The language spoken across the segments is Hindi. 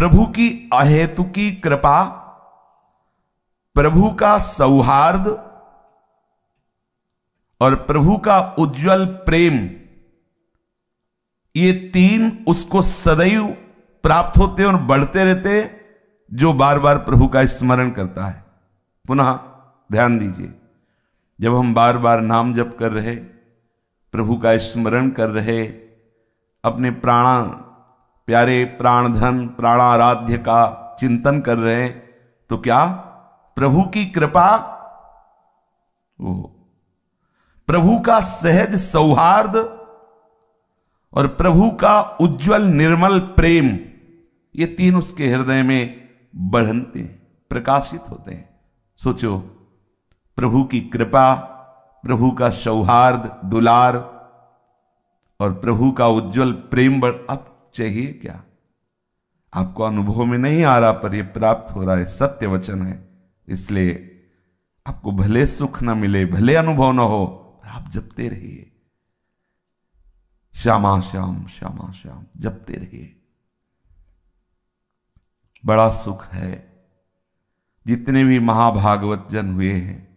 प्रभु की अहेतुकी कृपा, प्रभु का सौहार्द और प्रभु का उज्जवल प्रेम, ये तीन उसको सदैव प्राप्त होते और बढ़ते रहते जो बार बार प्रभु का स्मरण करता है। पुनः ध्यान दीजिए, जब हम बार बार नाम जप कर रहे, प्रभु का स्मरण कर रहे, अपने प्यारे प्राणधन प्राणाराध्य का चिंतन कर रहे, तो क्या प्रभु की कृपा, वो प्रभु का सहज सौहार्द और प्रभु का उज्जवल निर्मल प्रेम, ये तीन उसके हृदय में बढ़ते हैं, प्रकाशित होते हैं। सोचो, प्रभु की कृपा, प्रभु का सौहार्द दुलार और प्रभु का उज्जवल प्रेम अब चाहिए क्या? आपको अनुभव में नहीं आ रहा, पर यह प्राप्त हो रहा है, सत्य वचन है। इसलिए आपको भले सुख न मिले, भले अनुभव न हो, आप जपते रहिए, श्यामा श्याम श्यामा श्याम जपते रहिए। बड़ा सुख है। जितने भी महाभागवत जन हुए हैं,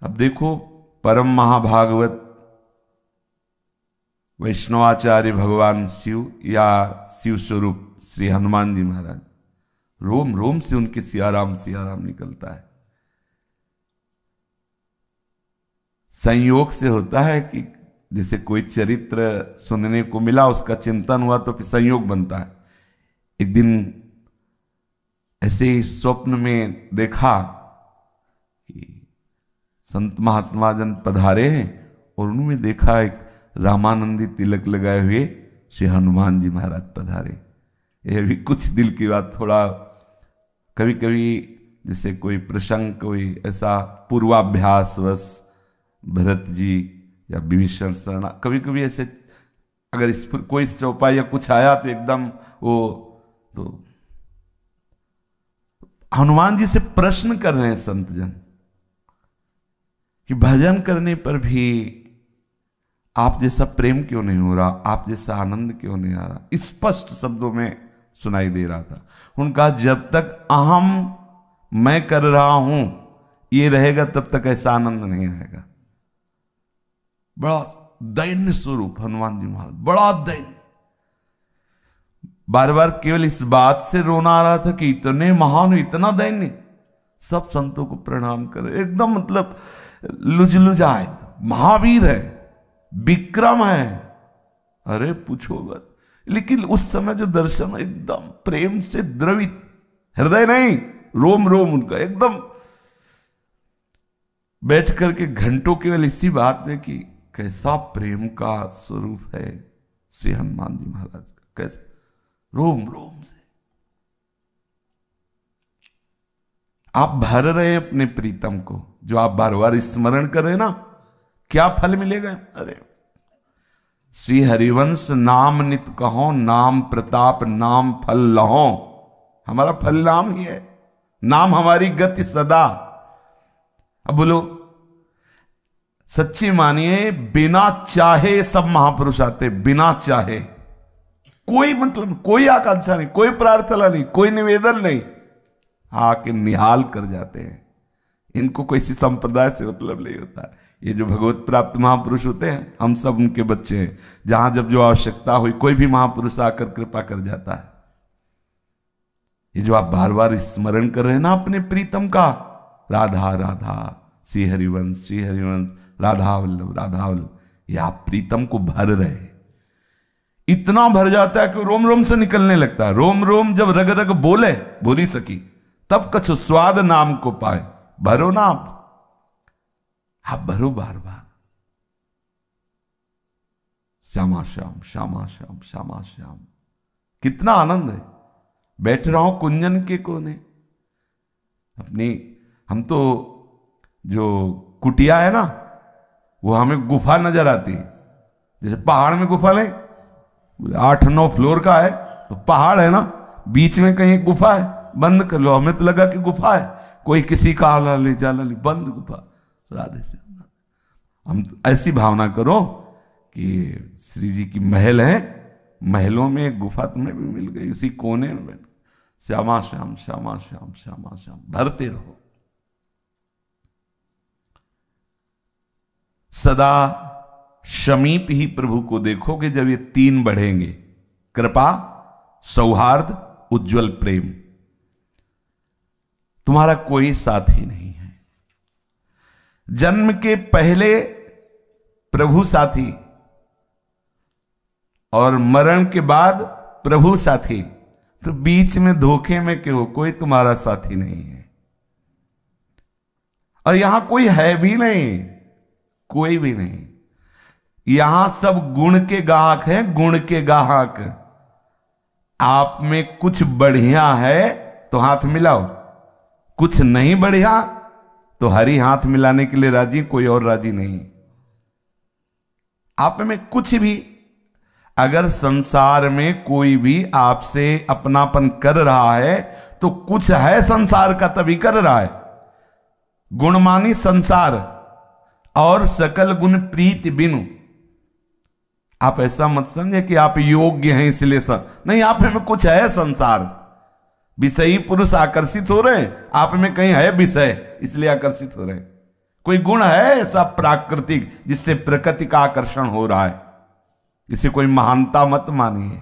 अब देखो, परम महाभागवत वैष्णवाचार्य भगवान शिव या शिव स्वरूप श्री हनुमान जी महाराज, रोम रोम से उनके सियाराम सियाराम निकलता है। संयोग से होता है कि जैसे कोई चरित्र सुनने को मिला, उसका चिंतन हुआ, तो फिर संयोग बनता है। एक दिन ऐसे ही स्वप्न में देखा कि संत महात्मा जन पधारे हैं और उन्होंने देखा एक रामानंदी तिलक लगाए हुए श्री हनुमान जी महाराज पधारे। यह भी कुछ दिल की बात, थोड़ा कभी कभी जैसे कोई प्रसंग, कोई ऐसा पूर्वाभ्यास वश भरत जी या विभीषण शरण, कभी कभी ऐसे अगर इस कोई चौपाई या कुछ आया तो एकदम वो, तो हनुमान जी से प्रश्न कर रहे हैं संत जन कि भजन करने पर भी आप जैसा प्रेम क्यों नहीं हो रहा, आप जैसा आनंद क्यों नहीं आ रहा। स्पष्ट शब्दों में सुनाई दे रहा था। उनका जब तक अहम मैं कर रहा हूं ये रहेगा, तब तक ऐसा आनंद नहीं आएगा। बड़ा दैन्य स्वरूप हनुमान जी महाराज, बड़ा दैन्य। बार बार केवल इस बात से रोना आ रहा था कि इतने महान, इतना दैन्य। सब संतों को प्रणाम करे, एकदम मतलब लुजलुजाए, महावीर है, विक्रम है, अरे पूछो मत। लेकिन उस समय जो दर्शन एकदम प्रेम से द्रवित, हृदय नहीं, रोम रोम उनका एकदम, बैठ करके घंटों केवल इसी बात में कि कैसा प्रेम का स्वरूप है श्री हनुमान जी महाराज का, कैसे रोम रोम से आप भर रहे हैं अपने प्रीतम को, जो आप बार बार स्मरण कर रहे हैं ना, क्या फल मिलेगा? अरे श्री हरिवंश नाम नित कहो, नाम प्रताप नाम फल लहो। हमारा फल नाम ही है, नाम हमारी गति सदा। अब बोलो, सच्ची मानिए, बिना चाहे सब महापुरुष आते, बिना चाहे, कोई मतलब, कोई आकांक्षा नहीं, कोई प्रार्थना नहीं, कोई निवेदन नहीं, आके निहाल कर जाते हैं। इनको कोई सी संप्रदाय से मतलब नहीं होता। ये जो भगवत प्राप्त महापुरुष होते हैं, हम सब उनके बच्चे हैं। जहां जब जो आवश्यकता हुई, कोई भी महापुरुष आकर कृपा कर जाता है। ये जो आप बार बार स्मरण कर रहे हैं ना अपने प्रीतम का, राधा राधा श्री हरिवंश राधा वल्लभ राधा वल्लभ, ये आप प्रीतम को भर रहे हैं। इतना भर जाता है कि रोम रोम से निकलने लगता है। रोम रोम जब रग रग बोले, बोली सकी, तब कछु स्वाद नाम को पाए। भरो ना आप भरो बार बार, श्यामा श्याम श्यामा श्याम श्यामा श्याम। कितना आनंद है। बैठ रहा हूं कुंजन के कोने अपनी, हम तो जो कुटिया है ना, वो हमें गुफा नजर आती है। जैसे पहाड़ में गुफा नहीं, 8-9 फ्लोर का है तो पहाड़ है ना, बीच में कहीं गुफा है, बंद कर लो। हमें तो लगा कि गुफा है, कोई किसी का आला ले जाला ले, बंद गुफा। राधे से हम ऐसी भावना करो कि श्री जी की महल है, महलों में एक गुफा तुम्हें भी मिल गई, उसी कोने में बैठ श्यामा श्याम श्यामा श्याम श्यामा श्याम भरते रहो। सदा समीप ही प्रभु को देखोगे जब ये तीन बढ़ेंगे, कृपा, सौहार्द, उज्जवल प्रेम। तुम्हारा कोई साथी नहीं है। जन्म के पहले प्रभु साथी और मरण के बाद प्रभु साथी, तो बीच में धोखे में क्यों? कोई तुम्हारा साथी नहीं है और यहां कोई है भी नहीं, कोई भी नहीं। यहां सब गुण के गाहक हैं, गुण के गाहक। आप में कुछ बढ़िया है तो हाथ मिलाओ, कुछ नहीं बढ़िया तो हरी हाथ मिलाने के लिए राजी, कोई और राजी नहीं। आप में कुछ भी, अगर संसार में कोई भी आपसे अपनापन कर रहा है तो कुछ है संसार का, तभी कर रहा है। गुणमानी संसार और सकल गुण प्रीति बिनु। आप ऐसा मत समझे कि आप योग्य हैं इसलिए नहीं, आप में कुछ है संसार। विषयी पुरुष आकर्षित हो रहे हैं, आप में कहीं है विषय इसलिए आकर्षित हो रहे हैं। कोई गुण है ऐसा प्राकृतिक जिससे प्रकृति का आकर्षण हो रहा है, इसे कोई महानता मत मानिए।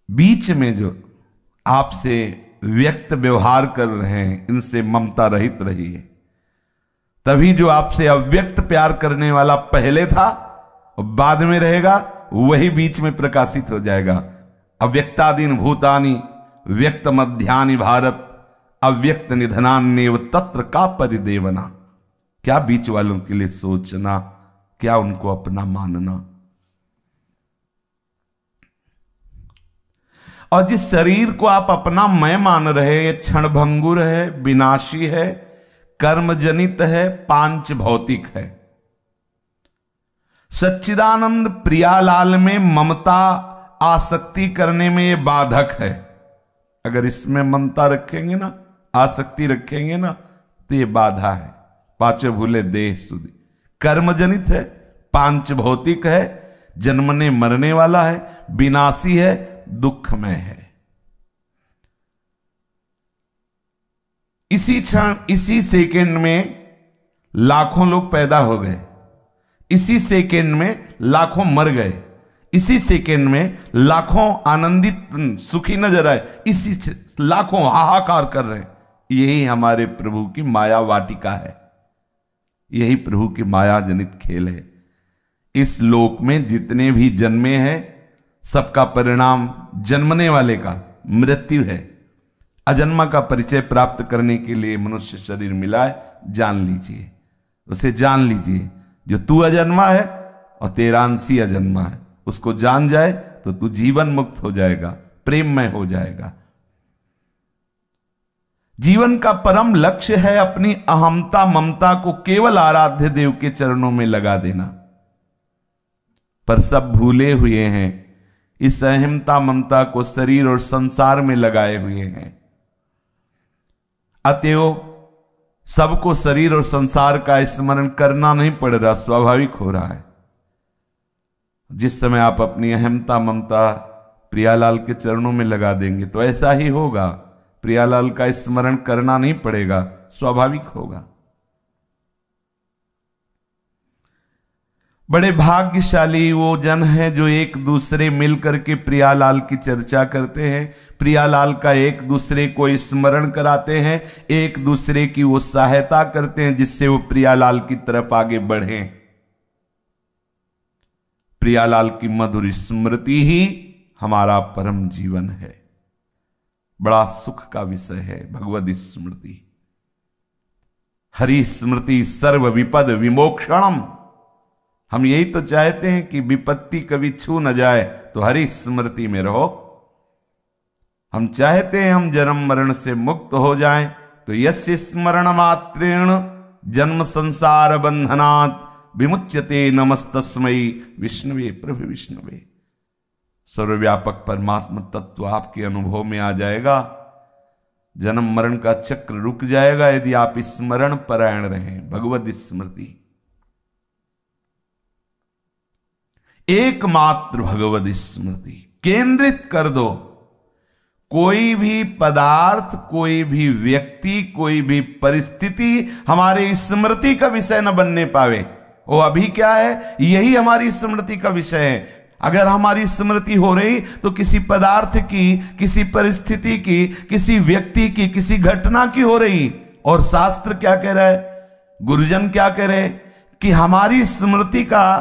बीच में जो आपसे व्यक्त व्यवहार कर रहे हैं, इनसे ममता रहित रहिए। तभी जो आपसे अव्यक्त प्यार करने वाला पहले था और बाद में रहेगा, वही बीच में प्रकाशित हो जाएगा। अव्यक्तादीन भूतानि व्यक्त मध्यानि भारत अव्यक्त निधनान्येव तत्र का परिदेवना। क्या बीच वालों के लिए सोचना, क्या उनको अपना मानना। और जिस शरीर को आप अपना मैं मान रहे हैं, ये क्षणभंगुर है, विनाशी है, कर्मजनित है, पांच भौतिक है। सच्चिदानंद प्रियालाल में ममता आसक्ति करने में ये बाधक है। अगर इसमें ममता रखेंगे ना, आसक्ति रखेंगे ना, तो ये बाधा है। पांचों भूले देह सुधी, कर्मजनित है, पांच भौतिक है, जन्मने मरने वाला है, विनाशी है, दुखमय है। इसी क्षण, इसी सेकंड में लाखों लोग पैदा हो गए, इसी सेकंड में लाखों मर गए, इसी सेकंड में लाखों आनंदित सुखी नजर आए, इसी लाखों हाहाकार कर रहे हैं। यही हमारे प्रभु की माया वाटिका है, यही प्रभु की माया जनित खेल है। इस लोक में जितने भी जन्मे हैं, सबका परिणाम जन्मने वाले का मृत्यु है। अजन्मा का परिचय प्राप्त करने के लिए मनुष्य शरीर मिला है, जान लीजिए, उसे जान लीजिए। जो तू अजन्मा है और तेरा अंशी अजन्मा है, उसको जान जाए तो तू जीवन मुक्त हो जाएगा, प्रेममय हो जाएगा। जीवन का परम लक्ष्य है अपनी अहमता ममता को केवल आराध्य देव के चरणों में लगा देना। पर सब भूले हुए हैं, इस अहमता ममता को शरीर और संसार में लगाए हुए हैं। अतएव सबको शरीर और संसार का स्मरण करना नहीं पड़ रहा, स्वाभाविक हो रहा है। जिस समय आप अपनी अहमता ममता प्रियालाल के चरणों में लगा देंगे तो ऐसा ही होगा। प्रियालाल का स्मरण करना नहीं पड़ेगा, स्वाभाविक होगा। बड़े भाग्यशाली वो जन है जो एक दूसरे मिलकर के प्रियालाल की चर्चा करते हैं, प्रियालाल का एक दूसरे को स्मरण कराते हैं, एक दूसरे की वो सहायता करते हैं जिससे वो प्रियालाल की तरफ आगे बढ़ें। प्रियालाल की मधुर स्मृति ही हमारा परम जीवन है। बड़ा सुख का विषय है भगवद स्मृति। हरि स्मृति सर्व विपद विमोक्षणम। हम यही तो चाहते हैं कि विपत्ति कभी छू न जाए, तो हरि स्मृति में रहो। हम चाहते हैं हम जन्म मरण से मुक्त हो जाएं, तो यस्य स्मरण मात्रेण जन्म संसार बंधनात् विमुच्यते नमस्तस्मै विष्णुवे प्रभु विष्णुवे। सर्वव्यापक परमात्मा तत्व आपके अनुभव में आ जाएगा, जन्म मरण का चक्र रुक जाएगा यदि आप स्मरण परायण रहें। भगवद स्मृति एकमात्र भगवद स्मृति केंद्रित कर दो। कोई भी पदार्थ, कोई भी व्यक्ति, कोई भी परिस्थिति हमारे स्मृति का विषय न बनने पावे। वो अभी क्या है, यही हमारी स्मृति का विषय है। अगर हमारी स्मृति हो रही तो किसी पदार्थ की, किसी परिस्थिति की, किसी व्यक्ति की, किसी घटना की हो रही। और शास्त्र क्या कह रहा है, गुरुजन क्या कह रहे कि हमारी स्मृति का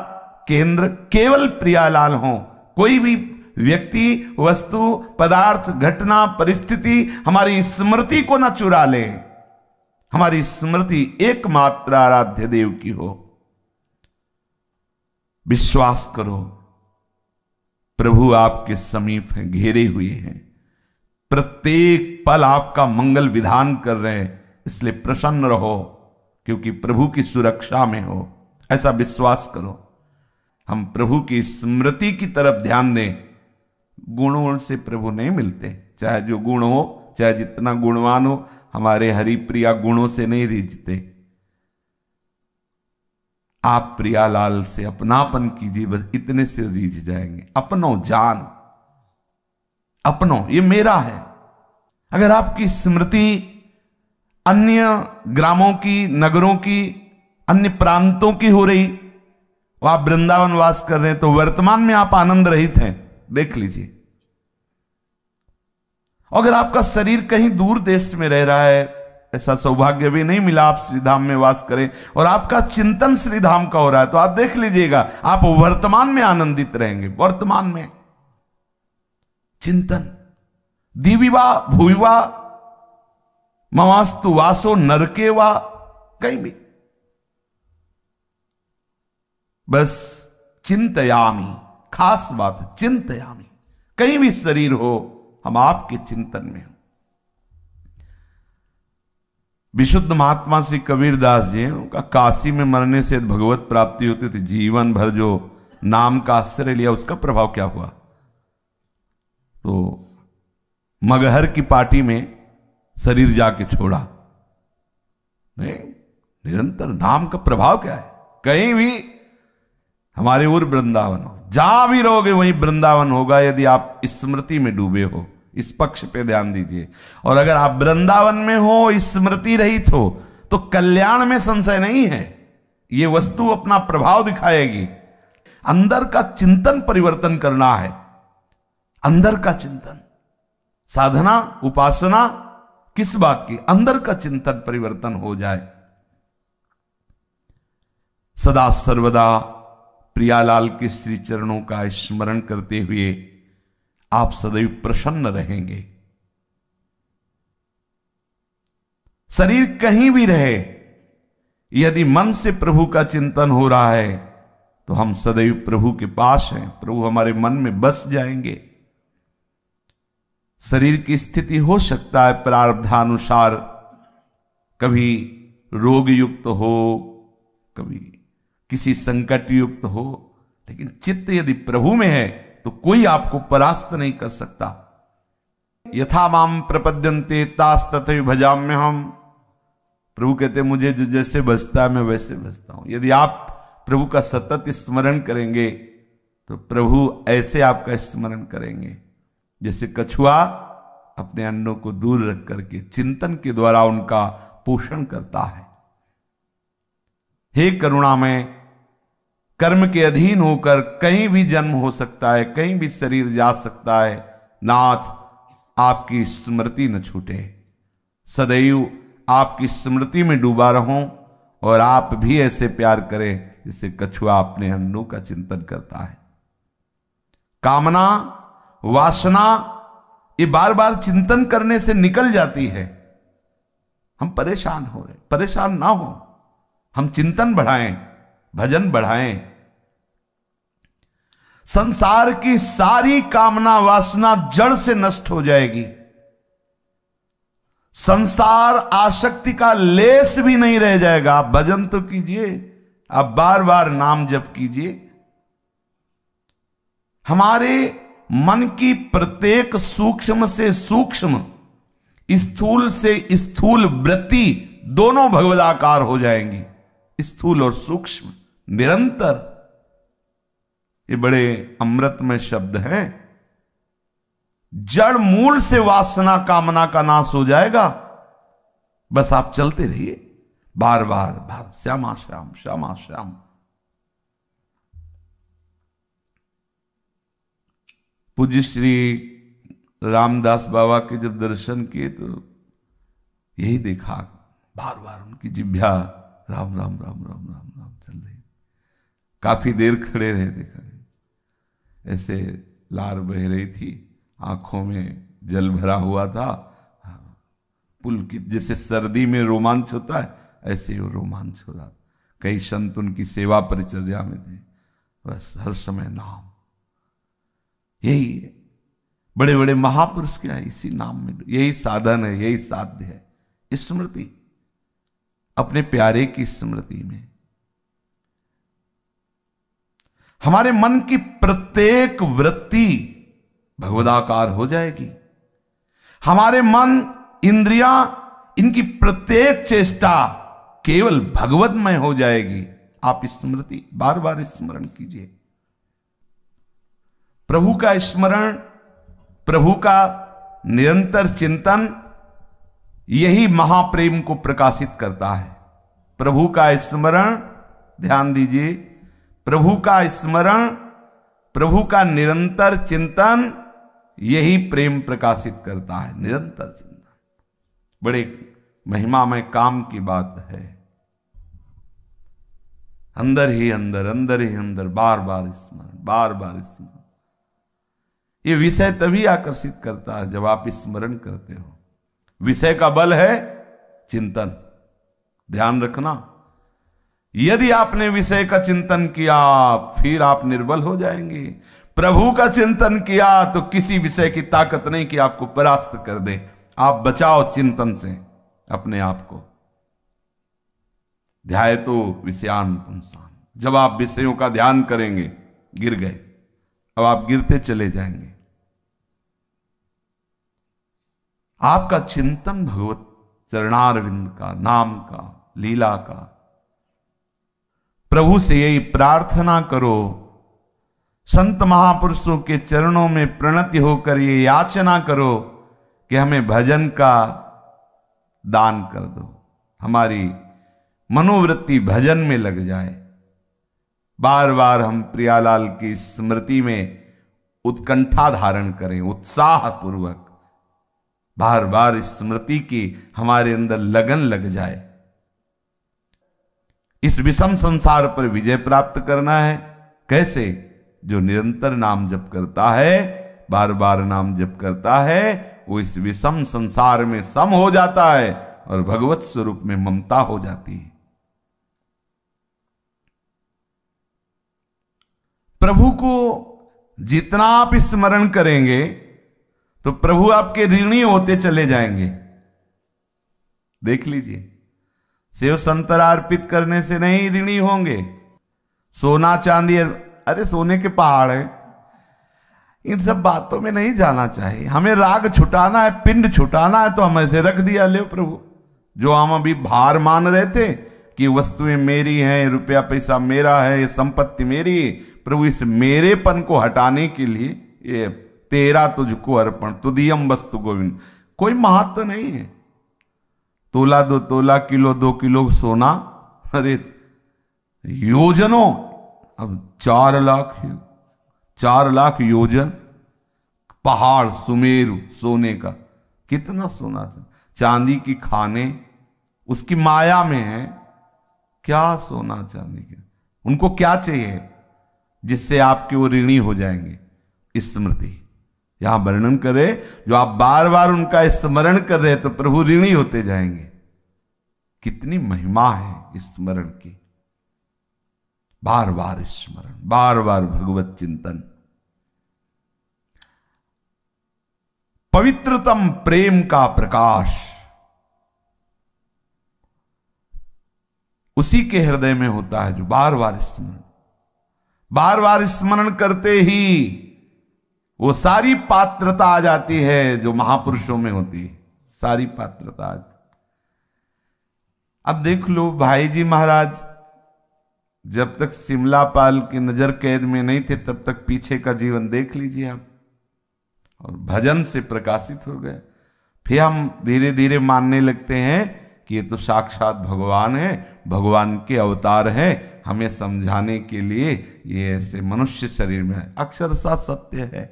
केंद्र केवल प्रियालाल हो। कोई भी व्यक्ति, वस्तु, पदार्थ, घटना, परिस्थिति हमारी स्मृति को न चुरा ले। हमारी स्मृति एकमात्र आराध्य देव की हो। विश्वास करो, प्रभु आपके समीप हैं, घेरे हुए हैं, प्रत्येक पल आपका मंगल विधान कर रहे हैं। इसलिए प्रसन्न रहो, क्योंकि प्रभु की सुरक्षा में हो, ऐसा विश्वास करो। हम प्रभु की स्मृति की तरफ ध्यान दें। गुणों से प्रभु नहीं मिलते, चाहे जो गुण हो, चाहे जितना गुणवान हो, हमारे हरिप्रिया गुणों से नहीं रीझते। आप प्रियालाल से अपनापन कीजिए, बस इतने से रीझ जाएंगे। अपनो जान, अपनो, ये मेरा है। अगर आपकी स्मृति अन्य ग्रामों की, नगरों की, अन्य प्रांतों की हो रही, आप वृंदावन वास कर रहे हैं, तो वर्तमान में आप आनंद रहित हैं, देख लीजिए। अगर आपका शरीर कहीं दूर देश में रह रहा है, ऐसा सौभाग्य भी नहीं मिला आप श्रीधाम में वास करें, और आपका चिंतन श्रीधाम का हो रहा है, तो आप देख लीजिएगा, आप वर्तमान में आनंदित रहेंगे। वर्तमान में चिंतन, दिविवा भूविवा ममास्तु वासो नरके वा, कहीं भी बस चिंतयामी, खास बात है चिंतयामी। कहीं भी शरीर हो, हम आपके चिंतन में हो। विशुद्ध महात्मा श्री कबीरदास जी, उनका काशी में मरने से भगवत प्राप्ति होती थी। जीवन भर जो नाम का आश्रय लिया, उसका प्रभाव क्या हुआ, तो मगहर की पार्टी में शरीर जाके छोड़ा। नहीं, निरंतर नाम का प्रभाव क्या है। कहीं भी हमारे और वृंदावन हो, जहां भी रहोगे वहीं वृंदावन होगा, यदि आप स्मृति में डूबे हो। इस पक्ष पे ध्यान दीजिए। और अगर आप वृंदावन में हो, स्मृति रहित हो, तो कल्याण में संशय नहीं है। ये वस्तु अपना प्रभाव दिखाएगी। अंदर का चिंतन परिवर्तन करना है, अंदर का चिंतन। साधना, उपासना किस बात की, अंदर का चिंतन परिवर्तन हो जाए। सदा सर्वदा प्रियालाल के श्री चरणों का स्मरण करते हुए आप सदैव प्रसन्न रहेंगे। शरीर कहीं भी रहे, यदि मन से प्रभु का चिंतन हो रहा है, तो हम सदैव प्रभु के पास हैं, प्रभु हमारे मन में बस जाएंगे। शरीर की स्थिति हो सकता है प्रारब्धानुसार, कभी रोग युक्त हो, कभी किसी संकट युक्त हो, लेकिन चित्त यदि प्रभु में है तो कोई आपको परास्त नहीं कर सकता। यथा माम प्रपद्यन्ते तास तथैव भजाम्य हम। प्रभु कहते मुझे जो जैसे भजता है मैं वैसे भजता हूं। यदि आप प्रभु का सतत स्मरण करेंगे तो प्रभु ऐसे आपका स्मरण करेंगे जैसे कछुआ अपने अन्नों को दूर रख करके चिंतन के द्वारा उनका पोषण करता है। हे करुणामय, कर्म के अधीन होकर कहीं भी जन्म हो सकता है, कहीं भी शरीर जा सकता है। नाथ, आपकी स्मृति न छूटे, सदैव आपकी स्मृति में डूबा रहूं, और आप भी ऐसे प्यार करें जैसे कछुआ अपने अन्नों का चिंतन करता है। कामना, वासना ये बार बार चिंतन करने से निकल जाती है। हम परेशान हो रहे, परेशान ना हो, हम चिंतन बढ़ाएं, भजन बढ़ाएं। संसार की सारी कामना वासना जड़ से नष्ट हो जाएगी। संसार आसक्ति का लेस भी नहीं रह जाएगा। आप भजन तो कीजिए, आप बार बार नाम जप कीजिए। हमारे मन की प्रत्येक सूक्ष्म से सूक्ष्म, स्थूल से स्थूल वृत्ति दोनों भगवदाकार हो जाएंगी। स्थूल और सूक्ष्म निरंतर ये बड़े अमृतमय शब्द हैं। जड़ मूल से वासना कामना का नाश हो जाएगा। बस आप चलते रहिए बार बार बार, श्यामा श्याम श्यामा श्याम। पूज्य श्री रामदास बाबा के जब दर्शन किए तो यही देखा, बार बार उनकी जिह्वा राम राम राम राम राम राम चल रही। काफी देर खड़े रहे, देखा ऐसे लार बह रही थी, आंखों में जल भरा हुआ था। पुलकित, जैसे सर्दी में रोमांच होता है ऐसे ही वो रोमांच हो रहा। कई संत उनकी सेवा परिचर्या में थे, बस हर समय नाम। यही है, बड़े बड़े महापुरुष क्या है, इसी नाम में, यही साधन है, यही साध्य है। स्मृति, अपने प्यारे की स्मृति में हमारे मन की प्रत्येक वृत्ति भगवदाकार हो जाएगी। हमारे मन, इंद्रियां, इनकी प्रत्येक चेष्टा केवल भगवतमय हो जाएगी। आप स्मृति बार बार स्मरण कीजिए। प्रभु का स्मरण, प्रभु का निरंतर चिंतन, यही महाप्रेम को प्रकाशित करता है। प्रभु का स्मरण, ध्यान दीजिए, प्रभु का स्मरण, प्रभु का निरंतर चिंतन, यही प्रेम प्रकाशित करता है। निरंतर चिंतन बड़े महिमामय काम की बात है। अंदर ही अंदर, अंदर ही अंदर, बार बार स्मरण, बार बार स्मरण। ये विषय तभी आकर्षित करता है जब आप स्मरण करते हो। विषय का बल है चिंतन, ध्यान रखना। यदि आपने विषय का चिंतन किया फिर आप निर्बल हो जाएंगे। प्रभु का चिंतन किया तो किसी विषय की ताकत नहीं कि आपको परास्त कर दे। आप बचाओ चिंतन से अपने आप को। ध्याय तो विषयान पुंसान, जब आप विषयों का ध्यान करेंगे गिर गए, अब आप गिरते चले जाएंगे। आपका चिंतन भगवत चरणारविंद का, नाम का, लीला का। प्रभु से यही प्रार्थना करो, संत महापुरुषों के चरणों में प्रणति होकर ये याचना करो कि हमें भजन का दान कर दो, हमारी मनोवृत्ति भजन में लग जाए। बार बार हम प्रियालाल की स्मृति में उत्कंठा धारण करें, उत्साह पूर्वक बार बार स्मृति की हमारे अंदर लगन लग जाए। इस विषम संसार पर विजय प्राप्त करना है। कैसे? जो निरंतर नाम जप करता है, बार बार नाम जप करता है, वो इस विषम संसार में सम हो जाता है और भगवत स्वरूप में ममता हो जाती है। प्रभु को जितना आप स्मरण करेंगे तो प्रभु आपके ऋणी होते चले जाएंगे। देख लीजिए, सेव संतरा अर्पित करने से नहीं ऋणी होंगे। सोना चांदी, अरे सोने के पहाड़ है, इन सब बातों में नहीं जाना चाहिए। हमें राग छुटाना है, पिंड छुटाना है, तो हम ऐसे रख दिया, ले प्रभु। जो हम अभी भार मान रहे थे कि वस्तुएं मेरी हैं, रुपया पैसा मेरा है, ये संपत्ति मेरी, प्रभु इस मेरेपन को हटाने के लिए ये तेरा तुझको अर्पण, तुदियम वस्तु गोविंद। कोई महत्व नहीं है। तोला 2 तोला, किलो 2 किलो सोना, अरे योजनों, अब 4 लाख, 4 लाख योजन, पहाड़ सुमेरु सोने का, कितना सोना था। चांदी की खाने उसकी माया में है, क्या सोना चांदी के, उनको क्या चाहिए जिससे आपके वो ऋणी हो जाएंगे। स्मृति यहां वर्णन करे, जो आप बार बार उनका स्मरण कर रहे तो प्रभु ऋणी होते जाएंगे। कितनी महिमा है स्मरण की। बार बार स्मरण, बार बार भगवत चिंतन। पवित्रतम प्रेम का प्रकाश उसी के हृदय में होता है जो बार बार स्मरण, बार बार स्मरण करते ही वो सारी पात्रता आ जाती है जो महापुरुषों में होती है। सारी पात्रता। अब देख लो भाई जी महाराज जब तक सिमलापाल की नजर कैद में नहीं थे तब तक पीछे का जीवन देख लीजिए आप, और भजन से प्रकाशित हो गए। फिर हम धीरे धीरे मानने लगते हैं कि ये तो साक्षात भगवान है, भगवान के अवतार हैं, हमें समझाने के लिए ये ऐसे मनुष्य शरीर में है। अक्षरशः सत्य है,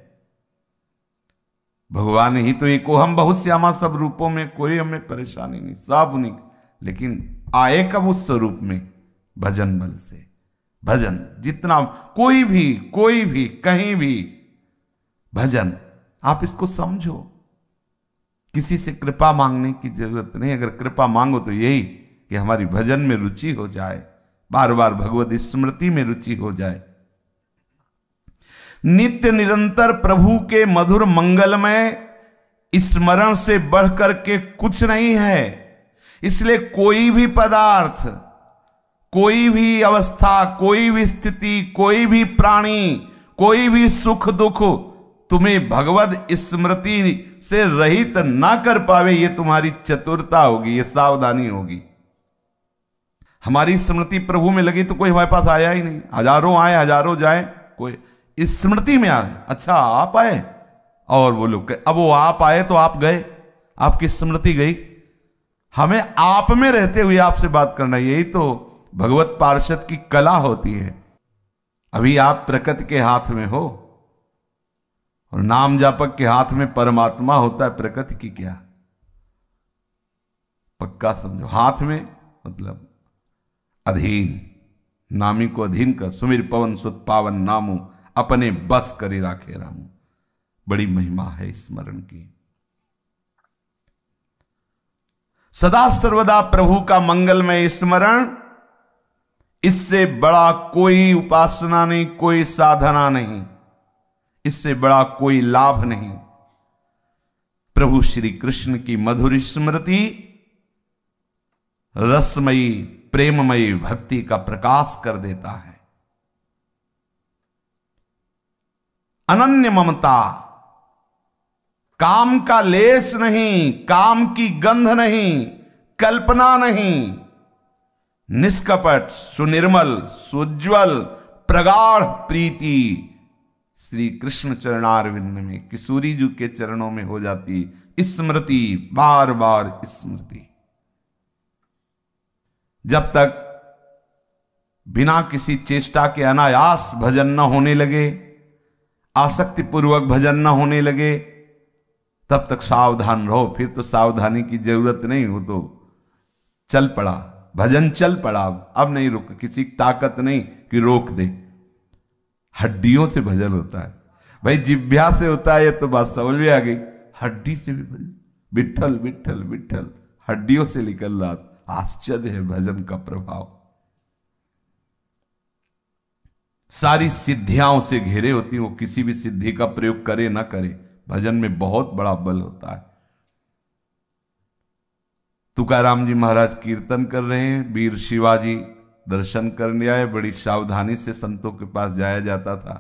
भगवान ही तो एको हम बहुत श्यामा, सब रूपों में कोई हमें परेशानी नहीं, सब उन्हीं। लेकिन आए कब उस स्वरूप में? भजन बल से। भजन जितना कोई भी कहीं भी भजन, आप इसको समझो। किसी से कृपा मांगने की जरूरत नहीं। अगर कृपा मांगो तो यही कि हमारी भजन में रुचि हो जाए, बार बार भगवत स्मृति में रुचि हो जाए। नित्य निरंतर प्रभु के मधुर मंगलमय स्मरण से बढ़कर के कुछ नहीं है। इसलिए कोई भी पदार्थ, कोई भी अवस्था, कोई भी स्थिति, कोई भी प्राणी, कोई भी सुख दुख तुम्हें भगवत स्मृति से रहित ना कर पावे, ये तुम्हारी चतुरता होगी, ये सावधानी होगी। हमारी स्मृति प्रभु में लगी तो कोई हमारे पास आया ही नहीं। हजारों आए हजारों जाए, कोई स्मृति में आए। अच्छा आप आए, और वो लोग अब वो आप आए तो आप गए, आपकी स्मृति गई। हमें आप में रहते हुए आपसे बात करना, यही तो भगवत पार्षद की कला होती है। अभी आप प्रकृति के हाथ में हो और नाम जापक के हाथ में परमात्मा होता है। प्रकृति की क्या, पक्का समझो। हाथ में मतलब अधीन, नामी को अधीन कर। सुमिर पवन सुत पावन नामो, अपने बस करे राखे रामू। बड़ी महिमा है स्मरण की। सदा सर्वदा प्रभु का मंगलमय स्मरण, इससे बड़ा कोई उपासना नहीं, कोई साधना नहीं, इससे बड़ा कोई लाभ नहीं। प्रभु श्री कृष्ण की मधुर स्मृति रसमयी प्रेममयी भक्ति का प्रकाश कर देता है। अनन्य ममता, काम का लेस नहीं, काम की गंध नहीं, कल्पना नहीं, निष्कपट सुनिर्मल सुज्ज्वल प्रगाढ़ प्रीति श्री कृष्ण चरणारविंद में, किशोरी जी के चरणों में हो जाती स्मृति, बार बार स्मृति। जब तक बिना किसी चेष्टा के अनायास भजन न होने लगे, आसक्ति पूर्वक भजन न होने लगे, तब तक सावधान रहो। फिर तो सावधानी की जरूरत नहीं, हो तो चल पड़ा, भजन चल पड़ा। अब नहीं रुक, किसी की ताकत नहीं कि रोक दे। हड्डियों से भजन होता है भाई, जिभ्या से होता है, ये तो बात समझ में आ गई। हड्डी से भी भजन, विठल विठल विठल हड्डियों से निकल रहा। आश्चर्य है भजन का प्रभाव। सारी सिद्धियां से घेरे होती, वो किसी भी सिद्धि का प्रयोग करे ना करे, भजन में बहुत बड़ा बल होता है। तुकाराम जी महाराज कीर्तन कर रहे हैं, वीर शिवाजी दर्शन करने आए। बड़ी सावधानी से संतों के पास जाया जाता था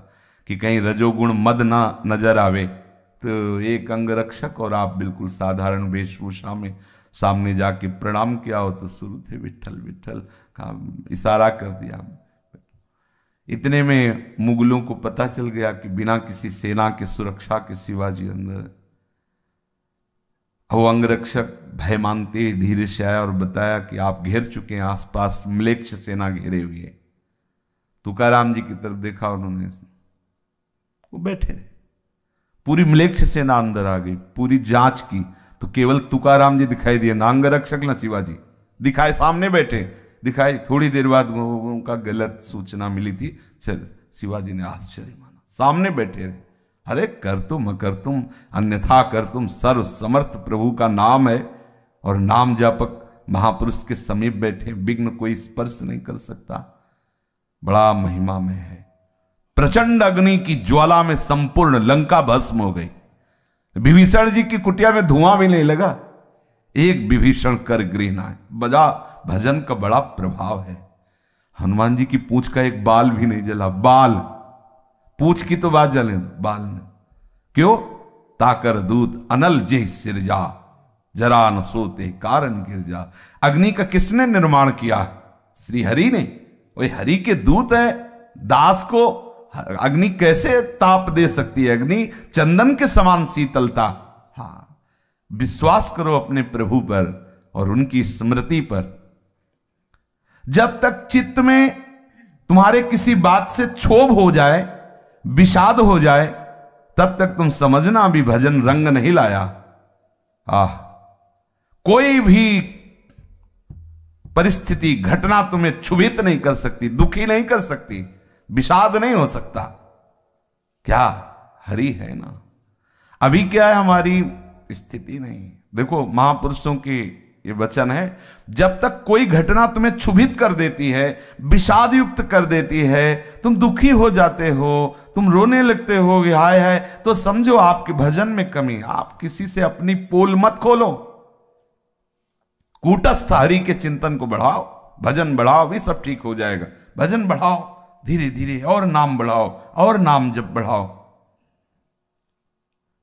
कि कहीं रजोगुण मद ना नजर आवे। तो एक अंगरक्षक और आप बिल्कुल साधारण वेशभूषा में सामने जाके प्रणाम किया हो तो शुरू थे विठल विठल का इशारा कर दिया। इतने में मुगलों को पता चल गया कि बिना किसी सेना के सुरक्षा के शिवाजी अंदर। वो अंगरक्षक भय मानते धीरे से आया और बताया कि आप घेर चुके हैं, आसपास म्लेच्छ सेना घेरे हुई है। तुकाराम जी की तरफ देखा उन्होंने, वो बैठे रहे। पूरी म्लेच्छ सेना अंदर आ गई। पूरी जांच की तो केवल तुकाराम जी दिखाई दिए, ना अंगरक्षक ना शिवाजी दिखाए। सामने बैठे दिखाई। थोड़ी देर बाद उनका गलत सूचना मिली थी। चल शिवाजी ने आश्चर्य माना, सामने बैठे रहे। अरे कर तुम अकर तुम अन्यथा कर तुम, सर्व समर्थ प्रभु का नाम है और नाम जापक महापुरुष के समीप बैठे, विघ्न कोई स्पर्श नहीं कर सकता। बड़ा महिमा में है। प्रचंड अग्नि की ज्वाला में संपूर्ण लंका भस्म हो गई। विभीषण जी की कुटिया में धुआं भी नहीं लगा। एक विभीषण कर गृह नाय। बजा भजन का बड़ा प्रभाव है। हनुमान जी की पूंछ का एक बाल भी नहीं जला। बाल, पूंछ की तो बात जले, बाल ने क्यों? ताकर दूत अनल जे सिरजा, जरा न सोते कारण गिर जा। अग्नि का किसने निर्माण किया? श्री हरि ने। वही हरि के दूत है, दास को अग्नि कैसे ताप दे सकती है? अग्नि चंदन के समान शीतलता। हाँ, विश्वास करो अपने प्रभु पर और उनकी स्मृति पर। जब तक चित्त में तुम्हारे किसी बात से क्षोभ हो जाए, विषाद हो जाए, तब तक तुम समझना अभी भजन रंग नहीं लाया। कोई भी परिस्थिति, घटना तुम्हें क्षुभित नहीं कर सकती, दुखी नहीं कर सकती, विषाद नहीं हो सकता। क्या? हरि है ना। अभी क्या है हमारी स्थिति? नहीं। देखो महापुरुषों के ये वचन है, जब तक कोई घटना तुम्हें क्षुभित कर देती है, विषाद युक्त कर देती है, तुम दुखी हो जाते हो, तुम रोने लगते हो कि हाय हाय, तो समझो आपके भजन में कमी। आप किसी से अपनी पोल मत खोलो, कूटस्थ हरि के चिंतन को बढ़ाओ, भजन बढ़ाओ, भी सब ठीक हो जाएगा। भजन बढ़ाओ धीरे धीरे, और नाम बढ़ाओ, और नाम जप बढ़ाओ।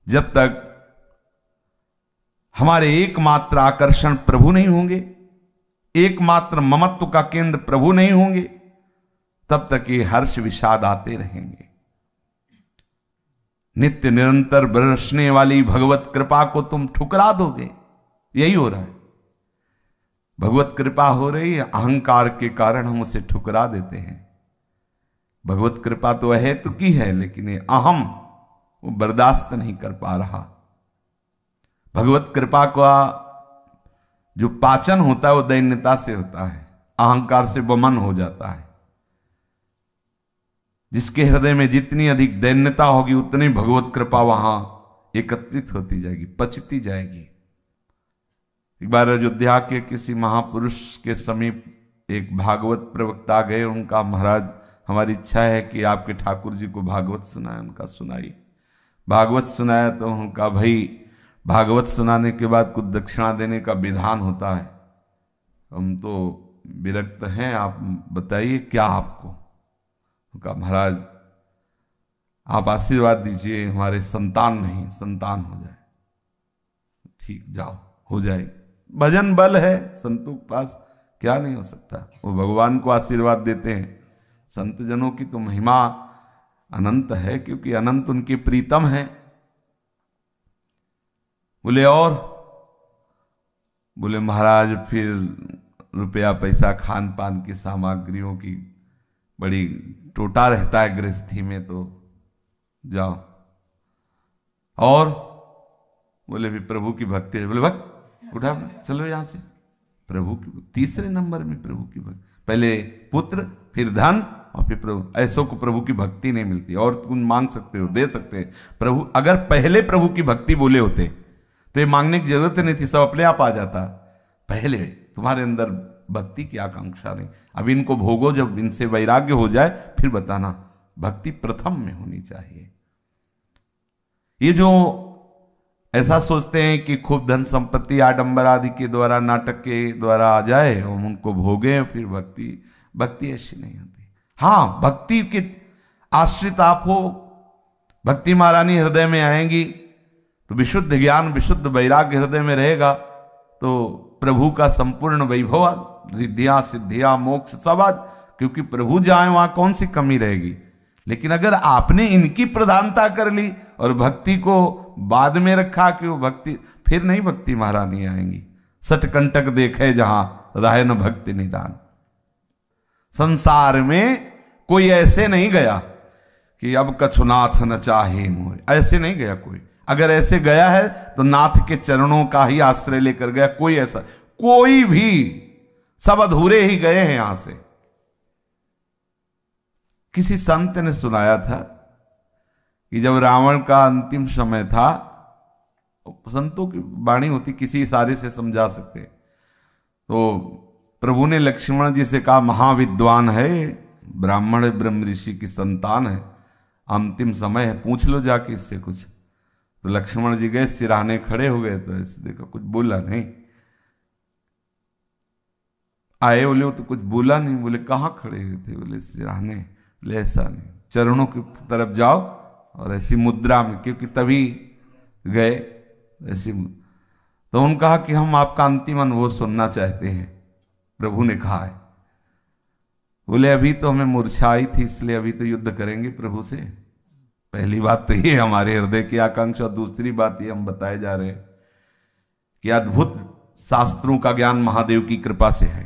जब तक हमारे एकमात्र आकर्षण प्रभु नहीं होंगे, एकमात्र ममत्व का केंद्र प्रभु नहीं होंगे, तब तक ये हर्ष विषाद आते रहेंगे। नित्य निरंतर बरसने वाली भगवत कृपा को तुम ठुकरा दोगे। यही हो रहा है। भगवत कृपा हो रही है, अहंकार के कारण हम उसे ठुकरा देते हैं। भगवत कृपा तो है तो की है, लेकिन ये अहम वो बर्दाश्त नहीं कर पा रहा। भगवत कृपा का जो पाचन होता है वो दैन्यता से होता है, अहंकार से वमन हो जाता है। जिसके हृदय में जितनी अधिक दैन्यता होगी, उतनी भगवत कृपा वहां एकत्रित होती जाएगी, पचती जाएगी। एक बार अयोध्या के किसी महापुरुष के समीप एक भागवत प्रवक्ता गए। उनका, महाराज हमारी इच्छा है कि आपके ठाकुर जी को भागवत सुनाए। उनका सुनाई, भागवत सुनाया तो उनका, भाई भागवत सुनाने के बाद कुछ दक्षिणा देने का विधान होता है, हम तो विरक्त हैं, आप बताइए क्या आपको। उनका, महाराज आप आशीर्वाद दीजिए, हमारे संतान नहीं, संतान हो जाए। ठीक, जाओ, हो जाए। भजन बल है संतों के पास, क्या नहीं हो सकता। वो भगवान को आशीर्वाद देते हैं। संत जनों की तो महिमा अनंत है, क्योंकि अनंत उनके प्रीतम है। बोले और? बोले महाराज फिर रुपया पैसा, खान पान की सामग्रियों की बड़ी टोटा रहता है गृहस्थी में, तो जाओ। और? बोले भी प्रभु की भक्ति है। बोले भक्त उठा, चलो यहां से। प्रभु की तीसरे नंबर में प्रभु की भक्ति, पहले पुत्र, फिर धन, और फिर प्रभु। ऐसों को प्रभु की भक्ति नहीं मिलती। और तुम मांग सकते हो, दे सकते हैं प्रभु। अगर पहले प्रभु की भक्ति बोले होते तो ये मांगने की जरूरत नहीं थी, सब अपने आप आ जाता। पहले तुम्हारे अंदर भक्ति की आकांक्षा नहीं। अब इनको भोगो, जब इनसे वैराग्य हो जाए फिर बताना। भक्ति प्रथम में होनी चाहिए। ये जो ऐसा सोचते हैं कि खूब धन संपत्ति आडंबर आदि के द्वारा, नाटक के द्वारा आ जाए, हम उनको भोगे फिर भक्ति, भक्ति ऐसी नहीं होती। हाँ, भक्ति के आश्रित आप हो, भक्ति महारानी हृदय में आएंगी तो विशुद्ध ज्ञान, विशुद्ध वैराग्य हृदय में रहेगा, तो प्रभु का संपूर्ण वैभव, रिद्धियां सिद्धियां मोक्ष सब आज, क्योंकि प्रभु जाए वहां कौन सी कमी रहेगी। लेकिन अगर आपने इनकी प्रधानता कर ली और भक्ति को बाद में रखा कि वो भक्ति, फिर नहीं भक्ति महारानी आएंगी। सटकंटक देखे जहां राय न भक्ति निदान। संसार में कोई ऐसे नहीं गया कि अब कछुनाथ न चाहे मोरे, ऐसे नहीं गया कोई। अगर ऐसे गया है तो नाथ के चरणों का ही आश्रय लेकर गया। कोई ऐसा, कोई भी, सब अधूरे ही गए हैं यहां से। किसी संत ने सुनाया था कि जब रावण का अंतिम समय था, संतों की वाणी होती, किसी इशारे से समझा सकते, तो प्रभु ने लक्ष्मण जी से कहा, महाविद्वान है, ब्राह्मण ब्रह्म ऋषि की संतान है, अंतिम समय है, पूछ लो जाके इससे कुछ। तो लक्ष्मण जी गए, सिराने खड़े हो गए, तो ऐसे देखा, कुछ बोला नहीं। आए बोले, वो तो कुछ बोला नहीं। बोले कहाँ खड़े हुए थे? बोले सिराने। बोले ऐसा नहीं, चरणों की तरफ जाओ और ऐसी मुद्रा में, क्योंकि तभी गए ऐसी। तो उन्होंने कहा कि हम आपका अंतिम अनुभव सुनना चाहते हैं, प्रभु ने कहा है। बोले अभी तो हमें मूर्छा आई थी, इसलिए अभी तो युद्ध करेंगे प्रभु से। पहली बात तो ये हमारे हृदय की आकांक्षा, और दूसरी बात ये हम बताए जा रहे हैं कि अद्भुत शास्त्रों का ज्ञान महादेव की कृपा से है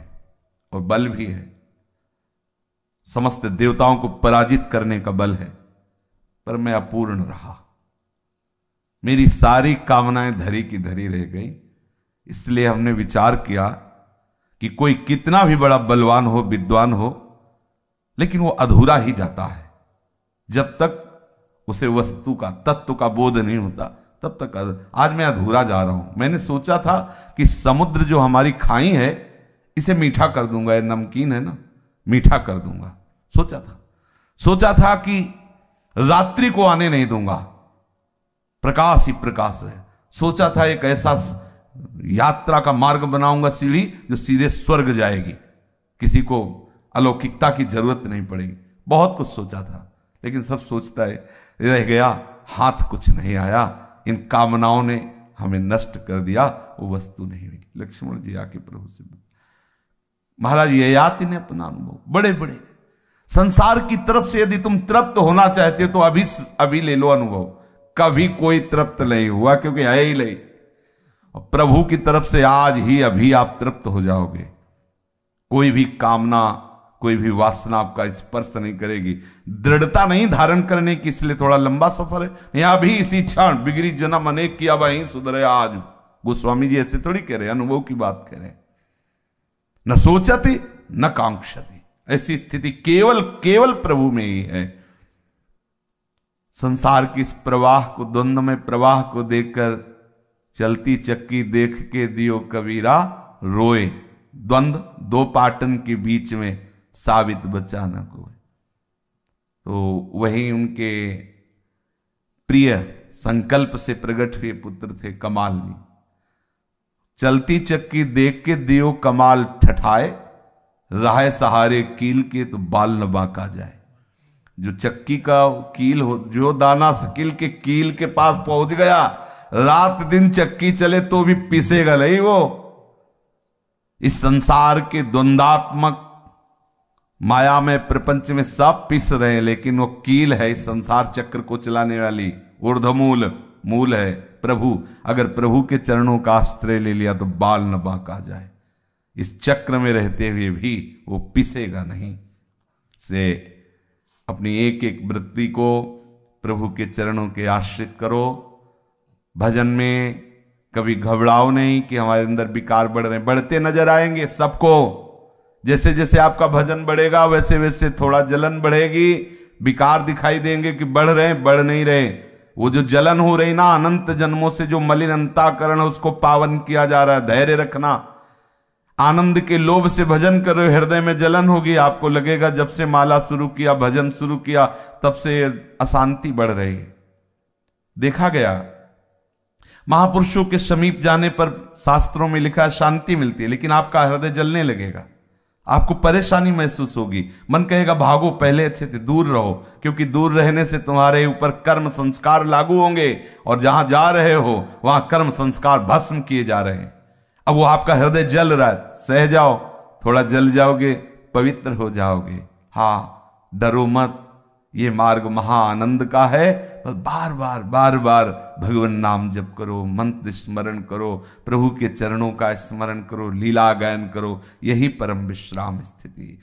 और बल भी है, समस्त देवताओं को पराजित करने का बल है, पर मैं अपूर्ण रहा, मेरी सारी कामनाएं धरी की धरी रह गई। इसलिए हमने विचार किया कि कोई कितना भी बड़ा बलवान हो, विद्वान हो, लेकिन वो अधूरा ही जाता है। जब तक उसे वस्तु का, तत्व का बोध नहीं होता, तब तक। आज मैं अधूरा जा रहा हूं। मैंने सोचा था कि समुद्र जो हमारी खाई है, इसे मीठा कर दूंगा, ये नमकीन है ना, मीठा कर दूंगा। सोचा था कि रात्रि को आने नहीं दूंगा, प्रकाश ही प्रकाश है। सोचा था एक ऐसा यात्रा का मार्ग बनाऊंगा, सीढ़ी जो सीधे स्वर्ग जाएगी, किसी को अलौकिकता की जरूरत नहीं पड़ेगी। बहुत कुछ सोचा था, लेकिन सब सोचता है रह गया, हाथ कुछ नहीं आया। इन कामनाओं ने हमें नष्ट कर दिया, वो वस्तु नहीं हुई। लक्ष्मण जी आके प्रभु से, महाराज ये याद इन्हें अपना अनुभव, बड़े बड़े संसार की तरफ से यदि तुम तृप्त होना चाहते हो तो अभी ले लो अनुभव। कभी कोई तृप्त नहीं हुआ, क्योंकि है ही नहीं। और प्रभु की तरफ से आज ही अभी आप तृप्त हो जाओगे। कोई भी कामना, कोई भी वासना आपका स्पर्श नहीं करेगी। दृढ़ता नहीं धारण करने की, इसलिए थोड़ा लंबा सफर है। यहाँ भी इसी क्षण बिगड़ी जन्म अनेक किया वहीं सुधरे आज। गोस्वामी जी ऐसे थोड़ी कह रहे, अनुभव की बात कह रहे। न सोचती न कांक्षती, ऐसी स्थिति केवल प्रभु में ही है। संसार की इस प्रवाह को, द्वंद्व में प्रवाह को देखकर चलती चक्की देख के दियो कबीरा रोए। द्वंद्व दो पाटन के बीच में साबित बचा न कोई। तो वही उनके प्रिय संकल्प से प्रकट हुए पुत्र थे कमाल जी। चलती चक्की देख के दियो कमाल ठठाए, राह सहारे कील के तो बाल न बांका जाए। जो चक्की का कील हो, जो दाना कील के पास पहुंच गया, रात दिन चक्की चले तो भी पिसेगा नहीं वो। इस संसार के द्वंदात्मक माया में, प्रपंच में सब पिस रहे हैं, लेकिन वो कील है इस संसार चक्र को चलाने वाली, ऊर्ध्वमूल मूल है प्रभु। अगर प्रभु के चरणों का आश्रय ले लिया तो बाल न बांका जाए। इस चक्र में रहते हुए भी वो पिसेगा नहीं। से अपनी एक एक वृत्ति को प्रभु के चरणों के आश्रित करो। भजन में कभी घबराओ नहीं कि हमारे अंदर विकार बढ़ रहे हैं, बढ़ते नजर आएंगे सबको। जैसे जैसे आपका भजन बढ़ेगा वैसे वैसे थोड़ा जलन बढ़ेगी, विकार दिखाई देंगे कि बढ़ रहे हैं, बढ़ नहीं रहे। वो जो जलन हो रही ना, अनंत जन्मों से जो मलिन अंतःकरण है उसको पावन किया जा रहा है। धैर्य रखना। आनंद के लोभ से भजन करो, हृदय में जलन होगी। आपको लगेगा जब से माला शुरू किया, भजन शुरू किया, तब से अशांति बढ़ रही है। देखा गया महापुरुषों के समीप जाने पर शास्त्रों में लिखा है शांति मिलती है, लेकिन आपका हृदय जलने लगेगा, आपको परेशानी महसूस होगी। मन कहेगा भागो, पहले अच्छे थे, दूर रहो, क्योंकि दूर रहने से तुम्हारे ऊपर कर्म संस्कार लागू होंगे और जहां जा रहे हो वहां कर्म संस्कार भस्म किए जा रहे हैं। अब वो आपका हृदय जल रहा है, सह जाओ, थोड़ा जल जाओगे, पवित्र हो जाओगे। हाँ, डरो मत, ये मार्ग महा आनंद का है। बस बार बार भगवान नाम जप करो, मंत्र स्मरण करो, प्रभु के चरणों का स्मरण करो, लीला गायन करो, यही परम विश्राम स्थिति।